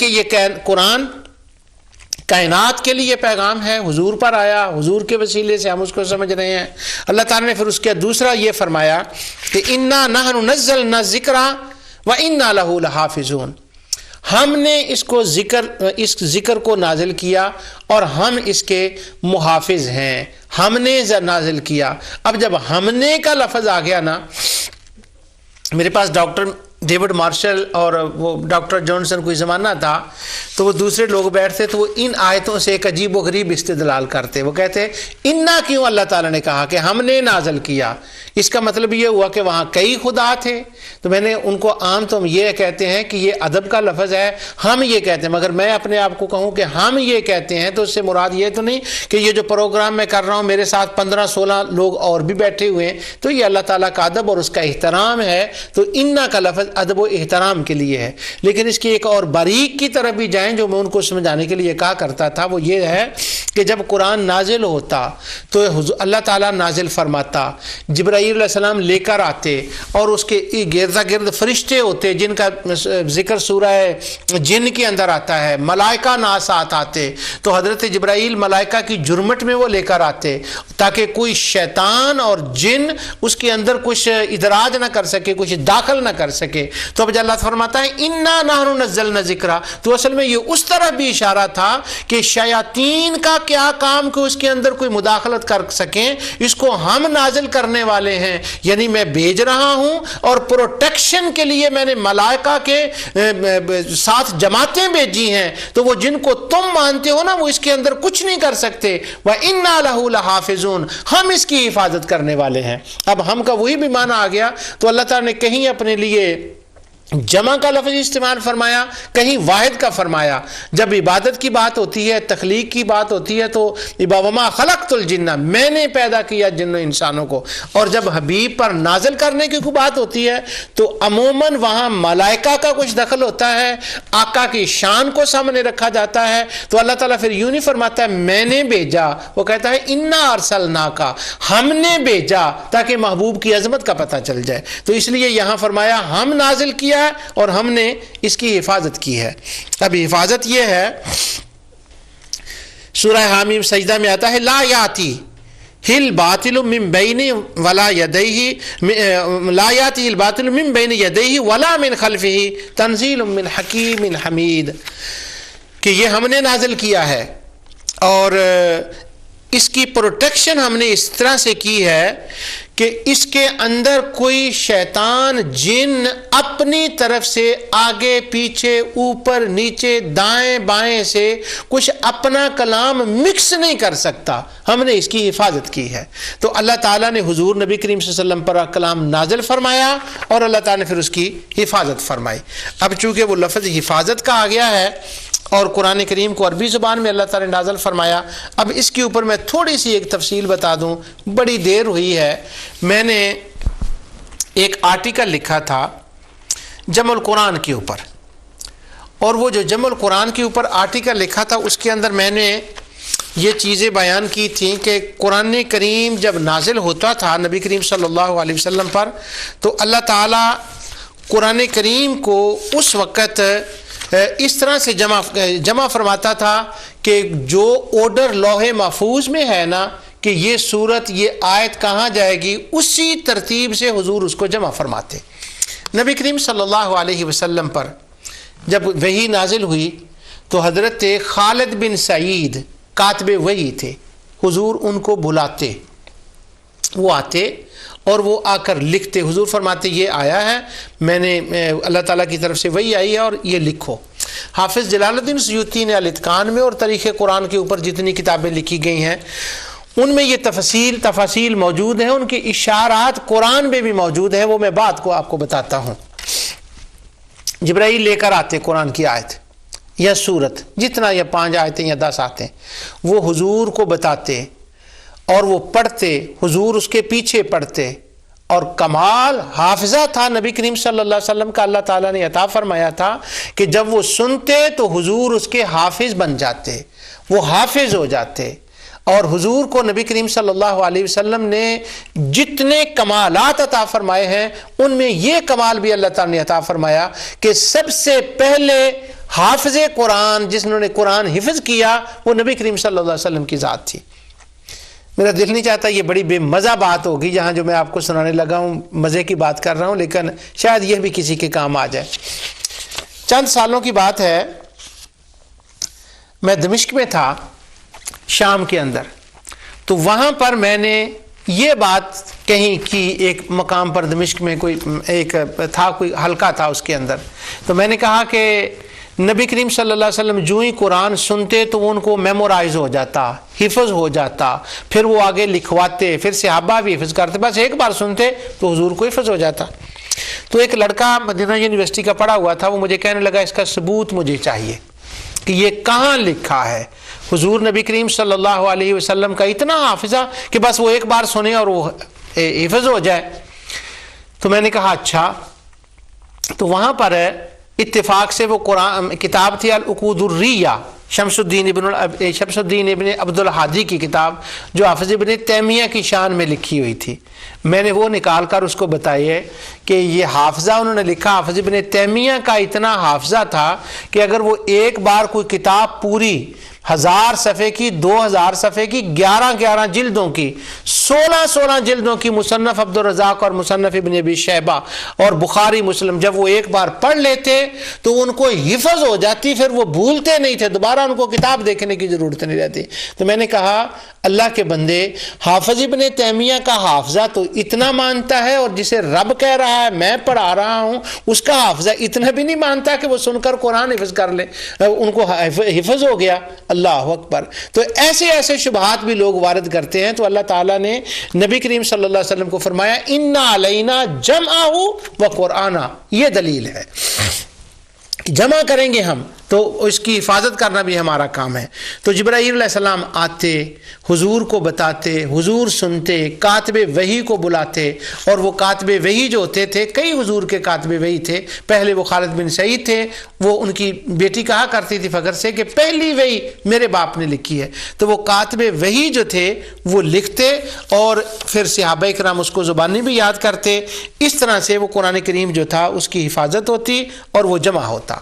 کہ یہ قرآن کائنات کے لیے پیغام ہے، حضور پر آیا، حضور کے وسیلے سے ہم اس کو سمجھ رہے ہیں۔ اللہ تعالیٰ نے پھر اس کے دوسرا یہ فرمایا کہ انا نحن نزلنا الذکر وانا لہ لحافظون، ہم نے اس ذکر کو نازل کیا اور ہم اس کے محافظ ہیں، ہم نے نازل کیا۔ اب جب ہم نے کا لفظ آ گیا نا، میرے پاس ڈاکٹر ڈیوڈ مارشل اور وہ ڈاکٹر جانسن کوئی زمانہ تھا، تو وہ دوسرے لوگ بیٹھتے تو وہ ان آیتوں سے ایک عجیب و غریب استدلال کرتے۔ وہ کہتے انا کیوں اللہ تعالیٰ نے کہا کہ ہم نے نازل کیا، اس کا مطلب یہ ہوا کہ وہاں کئی خدا تھے۔ تو میں نے ان کو عام تو یہ کہتے ہیں کہ یہ ادب کا لفظ ہے، ہم یہ کہتے ہیں، مگر میں اپنے آپ کو کہوں کہ ہم یہ کہتے ہیں تو اس سے مراد یہ تو نہیں کہ یہ جو پروگرام میں کر رہا ہوں میرے ساتھ 15-16 لوگ اور بھی بیٹھے ہوئے ہیں، تو یہ اللہ تعالیٰ کا ادب اور اس کا احترام ہے۔ تو انا کا لفظ ادب و احترام کے لیے ہے، لیکن اس کی ایک اور باریک کی طرف بھی جائیں جو میں ان کو سمجھانے کے لیے کہا کرتا تھا، وہ یہ ہے کہ جب قرآن نازل ہوتا تو اللہ تعالیٰ نازل فرماتا، جبرائیل علیہ السلام لے کر آتے اور اس کے گرد فرشتے ہوتے جن کا ذکر سورہ جن کے اندر آتا ہے، ملائکہ ناسات آتے، تو حضرت جبرائیل ملائکہ کی جرمٹ میں وہ لے کر آتے تاکہ کوئی شیطان اور جن اس کے اندر کچھ ادراج نہ کر سکے، کچھ داخل نہ کر سکے۔ تو اب جب اللہ فرماتا ہے انا نحن نزلنا ذکر، تو اصل میں یہ اس طرح بھی اشارہ تھا کہ شیاطین کا کیا کام کہ اس کے اندر کوئی مداخلت کر سکیں، اس کو ہم نازل کرنے والے ہیں، یعنی میں بھیج رہا ہوں اور پروٹیکشن کے لیے میں نے ملائکہ کے ساتھ جماعتیں بھیجی ہیں، تو وہ جن کو تم مانتے ہو نا وہ اس کے اندر کچھ نہیں کر سکتے۔ وَإِنَّا لَهُ لَحَافِظُونَ، ہم اس کی حفاظت کرنے والے ہیں۔ اب ہم کا وہی بھی معنی آ گیا، تو اللہ تعالیٰ نے کہیں اپنے لیے جمع کا لفظ استعمال فرمایا، کہیں واحد کا فرمایا۔ جب عبادت کی بات ہوتی ہے، تخلیق کی بات ہوتی ہے، تو وَمَا خَلَقْتُ الْجِنَّ، میں نے پیدا کیا جن و انسانوں کو، اور جب حبیب پر نازل کرنے کی کوئی بات ہوتی ہے تو عموماً وہاں ملائکہ کا کچھ دخل ہوتا ہے، آقا کی شان کو سامنے رکھا جاتا ہے۔ تو اللہ تعالیٰ پھر یوں نہیں فرماتا ہے میں نے بھیجا، وہ کہتا ہے اِنَّا أَرْسَلْنَاكَ، ہم نے بھیجا، تاکہ محبوب کی عظمت کا پتہ چل جائے۔ تو اس لیے یہاں فرمایا ہم نازل کیا اور ہم نے اس کی حفاظت کی ہے۔ اب حفاظت یہ ہے، سورہ حامیم سجدہ میں آتا ہے لا یاتی ہل باطل من بین ولا یدیہ، لا یاتی ہل باطل من بین یدیہ ولا من خلفہ تنزیل من حکیم حمید، کہ یہ ہم نے نازل کیا ہے اور اس کی پروٹیکشن ہم نے اس طرح سے کی ہے کہ اس کے اندر کوئی شیطان جن اپنی طرف سے آگے پیچھے اوپر نیچے دائیں بائیں سے کچھ اپنا کلام مکس نہیں کر سکتا، ہم نے اس کی حفاظت کی ہے۔ تو اللہ تعالیٰ نے حضور نبی کریم صلی اللہ علیہ وسلم پر کلام نازل فرمایا اور اللہ تعالیٰ نے پھر اس کی حفاظت فرمائی۔ اب چونکہ وہ لفظ حفاظت کا آ گیا ہے اور قرآن کریم کو عربی زبان میں اللہ تعالیٰ نے نازل فرمایا، اب اس کے اوپر میں تھوڑی سی ایک تفصیل بتا دوں، بڑی دیر ہوئی ہے۔ میں نے ایک آرٹیکل لکھا تھا جمع القرآن کے اوپر، اور وہ جو جمع القرآن کے اوپر آرٹیکل لکھا تھا اس کے اندر میں نے یہ چیزیں بیان کی تھیں کہ قرآن کریم جب نازل ہوتا تھا نبی کریم صلی اللہ علیہ وسلم پر، تو اللہ تعالیٰ قرآن کریم کو اس وقت اس طرح سے جمع فرماتا تھا کہ جو آرڈر لوح محفوظ میں ہے نا کہ یہ صورت یہ آیت کہاں جائے گی، اسی ترتیب سے حضور اس کو جمع فرماتے۔ نبی کریم صلی اللہ علیہ وسلم پر جب وحی نازل ہوئی تو حضرت خالد بن سعید کاتب وحی تھے، حضور ان کو بلاتے، وہ آتے اور وہ آ کر لکھتے، حضور فرماتے یہ آیا ہے، میں نے اللہ تعالیٰ کی طرف سے وہی آئی ہے اور یہ لکھو۔ حافظ جلال الدین سیوطی نے الاتقان میں اور تاریخ قرآن کے اوپر جتنی کتابیں لکھی گئی ہیں ان میں یہ تفاصیل موجود ہیں، ان کے اشارات قرآن میں بھی موجود ہیں، وہ میں بات کو آپ کو بتاتا ہوں۔ جبرائیل لے کر آتے قرآن کی آیت یا سورت، جتنا یا 5 آیتیں یا 10 آیتیں، وہ حضور کو بتاتے اور وہ پڑھتے، حضور اس کے پیچھے پڑھتے، اور کمال حافظہ تھا نبی کریم صلی اللہ علیہ وسلم کا، اللہ تعالیٰ نے عطا فرمایا تھا کہ جب وہ سنتے تو حضور اس کے حافظ بن جاتے، وہ حافظ ہو جاتے۔ اور حضور کو نبی کریم صلی اللہ علیہ وسلم نے جتنے کمالات عطا فرمائے ہیں ان میں یہ کمال بھی اللہ تعالیٰ نے عطا فرمایا کہ سب سے پہلے حافظ قرآن جس نے قرآن حفظ کیا وہ نبی کریم صلی اللہ علیہ وسلم کی ذات تھی۔ میرا دل نہیں چاہتا، یہ بڑی بے مزہ بات ہوگی جہاں جو میں آپ کو سنانے لگا ہوں، مزے کی بات کر رہا ہوں، لیکن شاید یہ بھی کسی کے کام آ جائے۔ چند سالوں کی بات ہے، میں دمشق میں تھا شام کے اندر، تو وہاں پر میں نے یہ بات کہیں کہ ایک مقام پر دمشق میں کوئی ایک تھا، کوئی حلقہ تھا، اس کے اندر تو میں نے کہا کہ نبی کریم صلی اللہ علیہ وسلم جو ہی قرآن سنتے تو ان کو میمورائز ہو جاتا، حفظ ہو جاتا، پھر وہ آگے لکھواتے، پھر صحابہ بھی حفظ کرتے، بس ایک بار سنتے تو حضور کو حفظ ہو جاتا۔ تو ایک لڑکا مدینہ یونیورسٹی کا پڑھا ہوا تھا، وہ مجھے کہنے لگا اس کا ثبوت مجھے چاہیے کہ یہ کہاں لکھا ہے حضور نبی کریم صلی اللہ علیہ وسلم کا اتنا حافظہ کہ بس وہ ایک بار سنے اور وہ حفظ ہو جائے۔ تو میں نے کہا اچھا، تو وہاں پر اتفاق سے وہ قرآن کتاب تھی العقود الریہ، شمس الدین ابن عبد الحادی کی کتاب، جو حافظ ابن تیمیہ کی شان میں لکھی ہوئی تھی۔ میں نے وہ نکال کر اس کو بتائی ہے کہ یہ حافظہ انہوں نے لکھا، حافظ ابن تیمیہ کا اتنا حافظہ تھا کہ اگر وہ ایک بار کوئی کتاب پوری 1000 صفحے کی، 2000 صفحے کی، 11 جلدوں کی، 16 جلدوں کی مصنف عبد الرزاق اور مصنف ابن ابی شیبہ اور بخاری مسلم، جب وہ ایک بار پڑھ لیتے تو ان کو حفظ ہو جاتی، پھر وہ بھولتے نہیں تھے، دوبارہ ان کو کتاب دیکھنے کی ضرورت نہیں رہتی۔ تو میں نے کہا اللہ کے بندے، حافظ ابن تیمیہ کا حافظہ تو اتنا مانتا ہے، اور جسے رب کہہ رہا ہے میں پڑھا رہا ہوں اس کا حافظہ اتنا بھی نہیں مانتا کہ وہ سن کر قرآن حفظ کر لے، ان کو حفظ ہو گیا۔ اللہ اکبر۔ تو ایسے ایسے شبہات بھی لوگ وارد کرتے ہیں، تو اللہ تعالیٰ نے نبی کریم صلی اللہ علیہ وسلم کو فرمایا اِنَّ عَلَيْنَا جَمْعَهُ وَقُرْآنَ، یہ دلیل ہے، جمع کریں گے ہم تو اس کی حفاظت کرنا بھی ہمارا کام ہے۔ تو جبرائیل علیہ السلام آتے، حضور کو بتاتے، حضور سنتے، کاتب وحی کو بلاتے، اور وہ کاتب وحی جو ہوتے تھے، کئی حضور کے کاتب وحی تھے، پہلے وہ خالد بن سعید تھے، وہ ان کی بیٹی کہا کرتی تھی فخر سے کہ پہلی وحی میرے باپ نے لکھی ہے، تو وہ کاتب وحی جو تھے وہ لکھتے، اور پھر صحابہ کرام اس کو زبانی بھی یاد کرتے، اس طرح سے وہ قرآن کریم جو تھا اس کی حفاظت ہوتی اور وہ جمع ہوتا۔